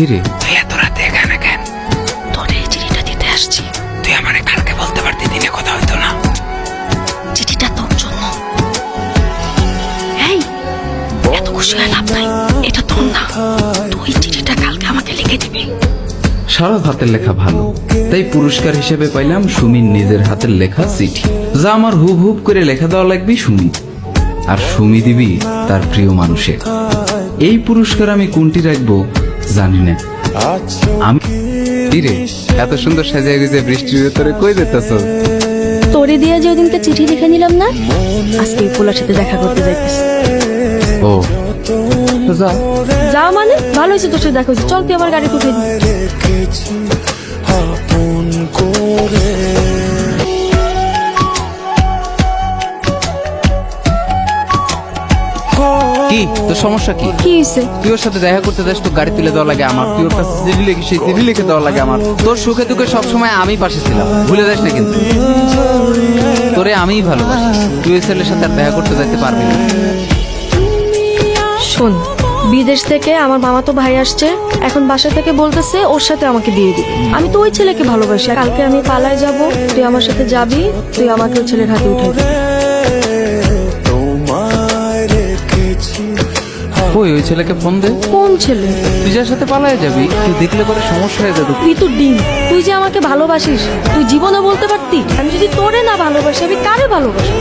রে তুই এত রাতে এখানে কেন? তোর এই চিঠিটা দিতে আসছি। তুই আমারে কালকে বলতে পারতি, দিনে কথা হইতো না? চিঠিটা তোর জন্য। এই এত খুশি হয়ে লাভ নাই, এটা তোর না। তুই চিঠিটা কালকে আমাকে লিখে দিবি। সারার হাতের লেখা ভালো, তাই পুরস্কার হিসেবে পাইলাম সুমির নিজের হাতের লেখা চিঠি, যা আমার হুব হুব করে লেখা দেওয়া লাগবে সুমি, আর সুমি দিবি তার প্রিয় মানুষের। এই পুরস্কার আমি কোনটি রাখবো জানি না। আমি রে এত সুন্দর সাজিয়ে গেছে বৃষ্টির ভেতরে কই যেতেছ? তোরে দিয়ে যে ওদিনকে চিঠি লিখে নিলাম না, আজকে এই পোলার সাথে দেখা করতে যাইতেছি। ও তো যা। যা মানে? ভালো হয়েছে তোর সাথে দেখা হয়েছে, চল তুই আমার গাড়ি উঠে দিই। কি তোর সমস্যা কি? কি হয়েছে? তুই ওর সাথে দেখা করতে যাস, তোর গাড়ি তুলে দেওয়া লাগে আমার, তুই ওর কাছে চিঠি লিখে সেই চিঠি লিখে দেওয়া লাগে আমার। তোর সুখে দুঃখে সবসময় আমি পাশে ছিলাম, ভুলে যাস না কিন্তু। তোরে আমিই ভালোবাসি, তুই ওই ছেলের সাথে আর দেখা করতে যাইতে পারবি না। শোন, বিদেশ থেকে আমার মামাতো ভাই আসছে, এখন বাসা থেকে বলতেছে ওর সাথে আমাকে দিয়ে দিবি। আমি তো ওই ছেলেকে ভালোবাসি, কালকে আমি পালায় যাব, তুই আমার সাথে যাবি, তুই আমাকে ওই ছেলের হাতে উঠে দিবি। ওই ছেলেকে ফোন দে। কোন ছেলে? তুই যার সাথে পালায় যাবি, তুই দেখলে পরে সমস্যা হয়ে যাবে। তুই তো ডিম, তুই যে আমাকে ভালোবাসিস, তুই জীবনে বলতে পারতি আমি যদি তোরে না ভালোবাসি আমি কারে ভালোবাসি?